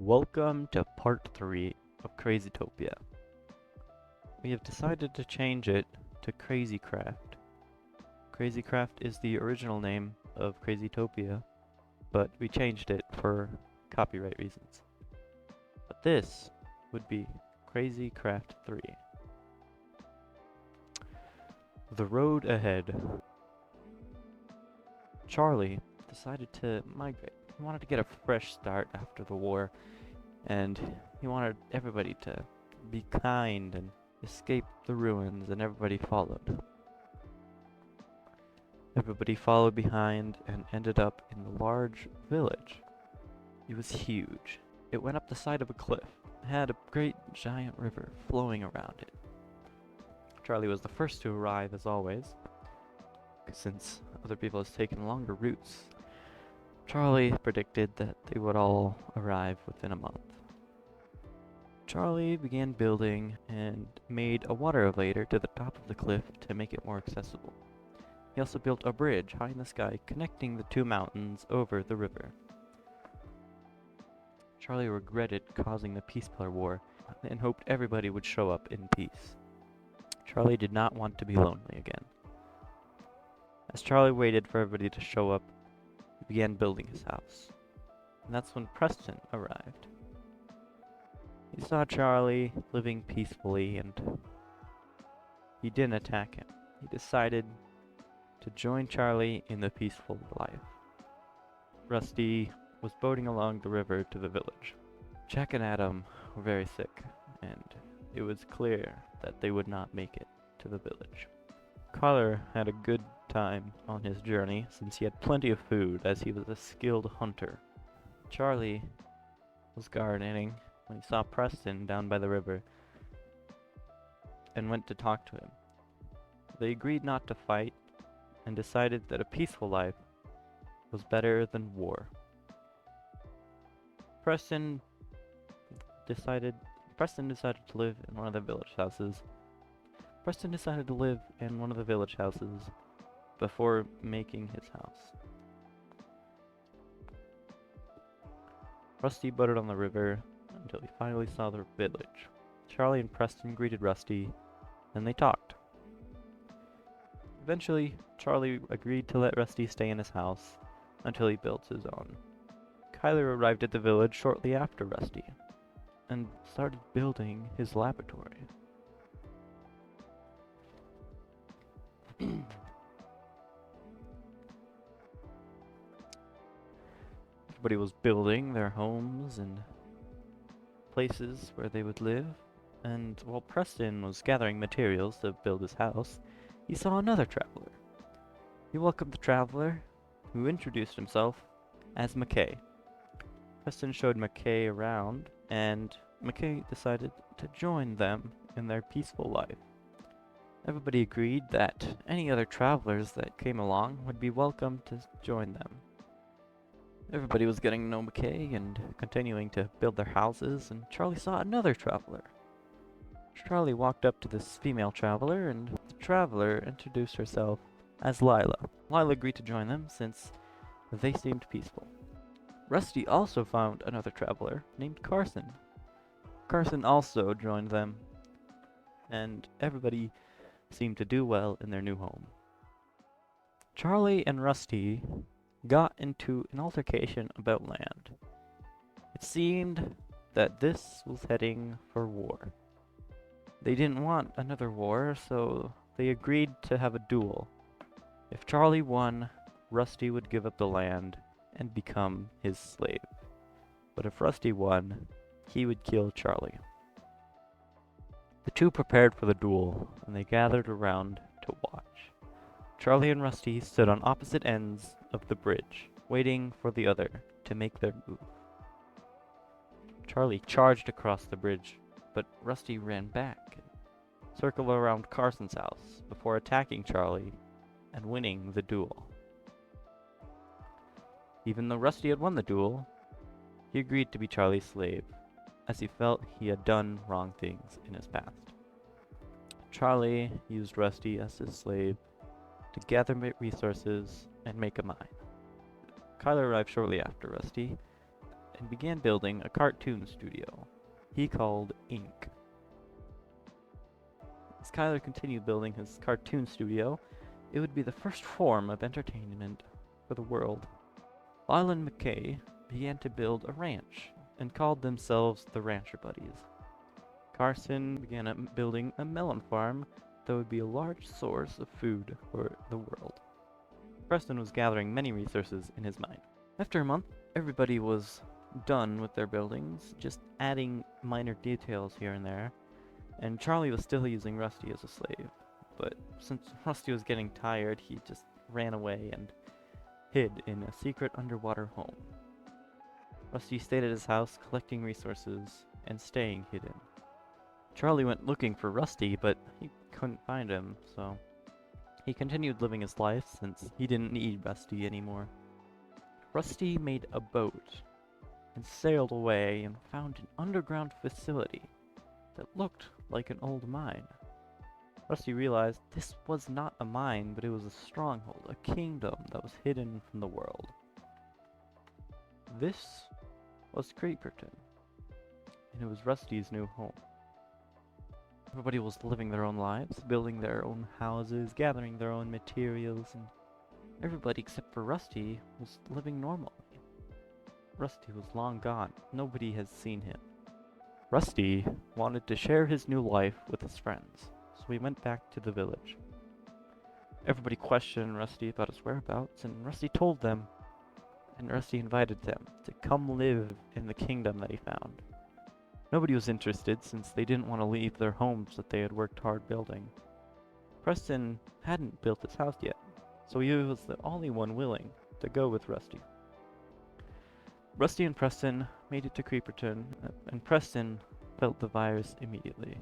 Welcome to part 3 of CrazyTopia. We have decided to change it to CrazyCraft. CrazyCraft is the original name of CrazyTopia, but we changed it for copyright reasons. But this would be CrazyCraft 3. The road ahead. Charlie decided to migrate. He wanted to get a fresh start after the war, and he wanted everybody to be kind and escape the ruins, and everybody followed. Everybody followed behind and ended up in the large village. It was huge. It went up the side of a cliff. It had a great giant river flowing around it. Charlie was the first to arrive, as always, since other people has taken longer routes. Charlie predicted that they would all arrive within a month. Charlie began building and made a water elevator to the top of the cliff to make it more accessible. He also built a bridge high in the sky connecting the two mountains over the river. Charlie regretted causing the Peace Pillar War and hoped everybody would show up in peace. Charlie did not want to be lonely again. As Charlie waited for everybody to show up, he began building his house. And that's when Preston arrived. He saw Charlie living peacefully and he didn't attack him. He decided to join Charlie in the peaceful life. Rusty was boating along the river to the village. Jack and Adam were very sick, and it was clear that they would not make it to the village. Collar had a good time on his journey since he had plenty of food as he was a skilled hunter. Charlie was gardening when he saw Preston down by the river and went to talk to him. They agreed not to fight and decided that a peaceful life was better than war. Preston decided to live in one of the village houses. Before making his house. Rusty boated on the river until he finally saw the village. Charlie and Preston greeted Rusty, and they talked. Eventually, Charlie agreed to let Rusty stay in his house until he built his own. Kyler arrived at the village shortly after Rusty, and started building his laboratory. Everybody was building their homes and places where they would live, and while Preston was gathering materials to build his house, he saw another traveler. He welcomed the traveler, who introduced himself as McKay. Preston showed McKay around, and McKay decided to join them in their peaceful life. Everybody agreed that any other travelers that came along would be welcome to join them. Everybody was getting to know McKay and continuing to build their houses, and Charlie saw another traveler. Charlie walked up to this female traveler, and the traveler introduced herself as Lila. Lila agreed to join them since they seemed peaceful. Rusty also found another traveler named Carson. Carson also joined them, and everybody seemed to do well in their new home. Charlie and Rusty got into an altercation about land. It seemed that this was heading for war. They didn't want another war, so they agreed to have a duel. If Charlie won, Rusty would give up the land and become his slave. But if Rusty won, he would kill Charlie. The two prepared for the duel, and they gathered around to watch. Charlie and Rusty stood on opposite ends of the bridge, waiting for the other to make their move. Charlie charged across the bridge, but Rusty ran back and circled around Carson's house before attacking Charlie and winning the duel. Even though Rusty had won the duel, he agreed to be Charlie's slave, as he felt he had done wrong things in his past. Charlie used Rusty as his slave to gather resources and make a mine. Kyler arrived shortly after Rusty, and began building a cartoon studio he called Ink. As Skylar continued building his cartoon studio, it would be the first form of entertainment for the world. Lyle and McKay began to build a ranch and called themselves the Rancher Buddies. Carson began building a melon farm that would be a large source of food for the world. Preston was gathering many resources in his mind. After a month, everybody was done with their buildings, just adding minor details here and there, and Charlie was still using Rusty as a slave. But since Rusty was getting tired, he just ran away and hid in a secret underwater home. Rusty stayed at his house collecting resources and staying hidden. Charlie went looking for Rusty, but he couldn't find him, so he continued living his life since he didn't need Rusty anymore. Rusty made a boat and sailed away and found an underground facility that looked like an old mine. Rusty realized this was not a mine, but it was a stronghold, a kingdom that was hidden from the world. This was Creeperton, and it was Rusty's new home. Everybody was living their own lives, building their own houses, gathering their own materials, and everybody except for Rusty was living normally. Rusty was long gone. Nobody has seen him. Rusty wanted to share his new life with his friends, so he went back to the village. Everybody questioned Rusty about his whereabouts, and Rusty told them, and Rusty invited them to come live in the kingdom that he found. Nobody was interested since they didn't want to leave their homes that they had worked hard building. Preston hadn't built his house yet, so he was the only one willing to go with Rusty. Rusty and Preston made it to Creeperton, and Preston felt the virus immediately.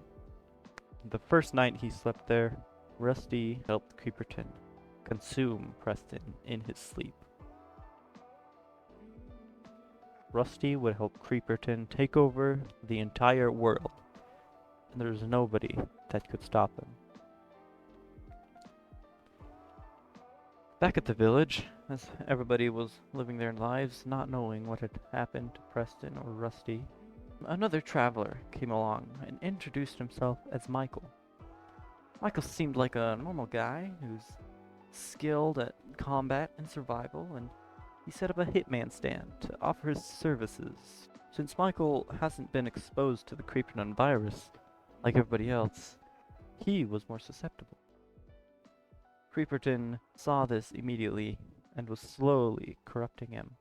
The first night he slept there, Rusty helped Creeperton consume Preston in his sleep. Rusty would help Creeperton take over the entire world, and there was nobody that could stop him. Back at the village, as everybody was living their lives, not knowing what had happened to Preston or Rusty, another traveler came along and introduced himself as Michael. Michael seemed like a normal guy who's skilled at combat and survival, and he set up a hitman stand to offer his services. Since Michael hasn't been exposed to the Creeperton virus like everybody else, he was more susceptible. Creeperton saw this immediately and was slowly corrupting him.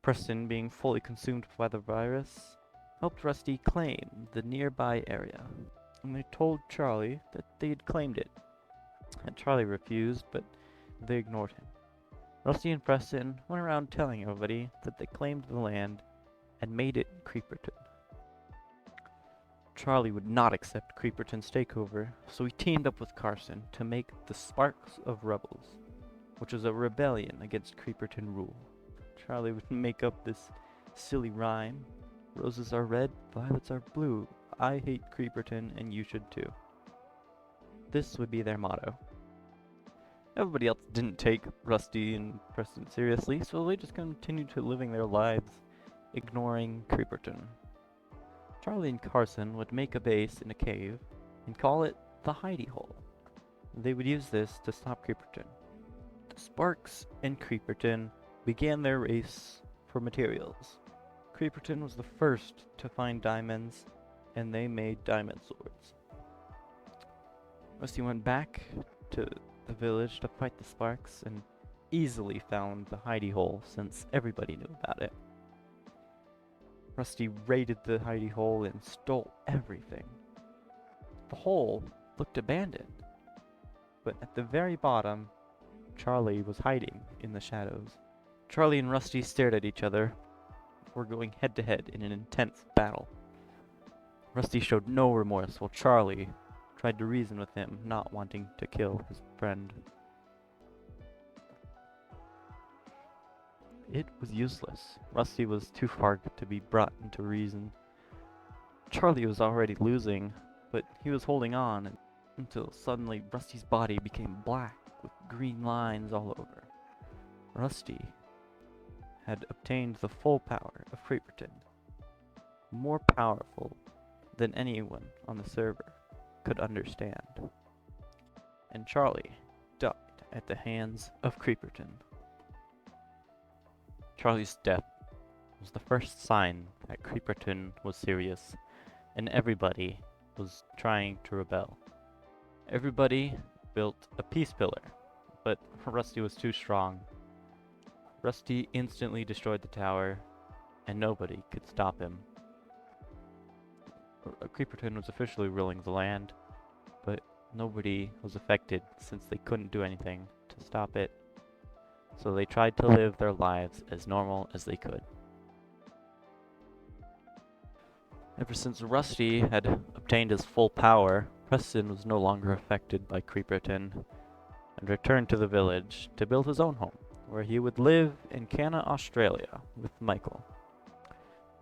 Preston, being fully consumed by the virus, helped Rusty claim the nearby area, and they told Charlie that they had claimed it. And Charlie refused, but they ignored him. Rusty and Preston went around telling everybody that they claimed the land and made it Creeperton. Charlie would not accept Creeperton's takeover, so he teamed up with Carson to make the Sparks of Rebels, which was a rebellion against Creeperton rule. Charlie would make up this silly rhyme: roses are red, violets are blue, I hate Creeperton and you should too. This would be their motto. Everybody else didn't take Rusty and Preston seriously, so they just continued to living their lives, ignoring Creeperton. Charlie and Carson would make a base in a cave and call it the Hidey Hole. They would use this to stop Creeperton. The Sparks and Creeperton began their race for materials. Creeperton was the first to find diamonds, and they made diamond swords. Rusty went back to the village to fight the Sparks and easily found the hidey hole since everybody knew about it. Rusty raided the hidey hole and stole everything. The hole looked abandoned, but at the very bottom, Charlie was hiding in the shadows. Charlie and Rusty stared at each other before going head to head in an intense battle. Rusty showed no remorse while Charlie tried to reason with him, not wanting to kill his friend. It was useless. Rusty was too far to be brought into reason. Charlie was already losing, but he was holding on until suddenly Rusty's body became black with green lines all over. Rusty had obtained the full power of Creeperton, more powerful than anyone on the server could understand. And Charlie died at the hands of Creeperton. Charlie's death was the first sign that Creeperton was serious, and everybody was trying to rebel. Everybody built a peace pillar, but Rusty was too strong. Rusty instantly destroyed the tower, and nobody could stop him. Creeperton was officially ruling the land, but nobody was affected since they couldn't do anything to stop it. So they tried to live their lives as normal as they could. Ever since Rusty had obtained his full power, Preston was no longer affected by Creeperton and returned to the village to build his own home, where he would live in Canna, Australia with Michael.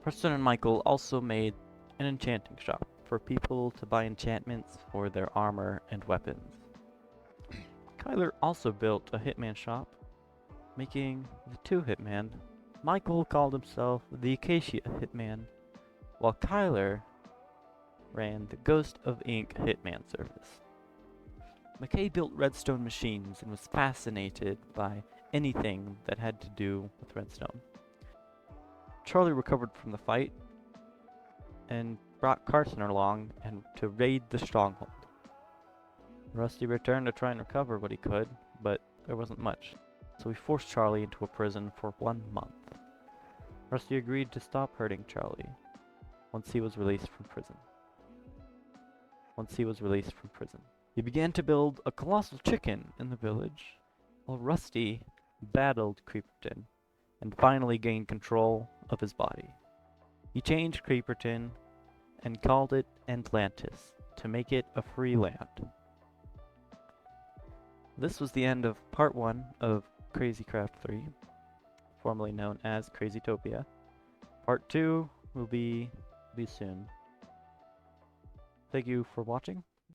Preston and Michael also made an enchanting shop for people to buy enchantments for their armor and weapons. Kyler also built a hitman shop, making the two hitman. Michael called himself the Acacia Hitman, while Kyler ran the Ghost of Ink Hitman service. McKay built redstone machines and was fascinated by anything that had to do with redstone. Charlie recovered from the fight and brought Carson along and to raid the stronghold. Rusty returned to try and recover what he could, but there wasn't much, so he forced Charlie into a prison for 1 month. Rusty agreed to stop hurting Charlie once he was released from prison. He began to build a colossal chicken in the village, while Rusty battled Creeperton and finally gained control of his body. He changed Creeperton and called it Atlantis to make it a free land. This was the end of part 1 of CrazyCraft 3, formerly known as Crazytopia. Part 2 will be soon. Thank you for watching.